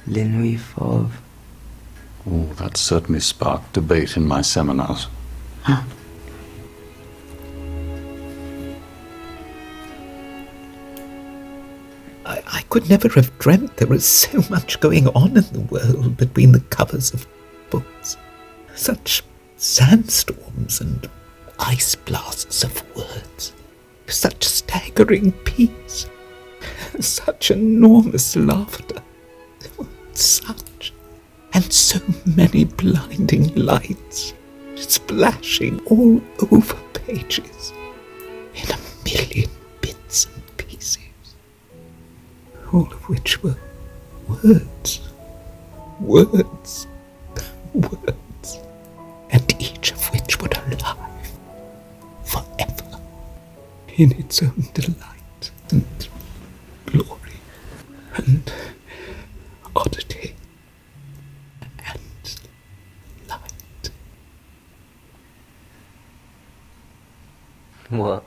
Les Nuits Fauves. Oh, that certainly sparked debate in my seminars. Huh? I could never have dreamt there was so much going on in the world between the covers of books. Such sandstorms and ice blasts of words. Such staggering peace. Such enormous laughter. Such and so many blinding lights splashing all over pages in a million bits and pieces, all of which were words, words, words, and each of which would alive forever in its own delight and glory and oddity and light. What?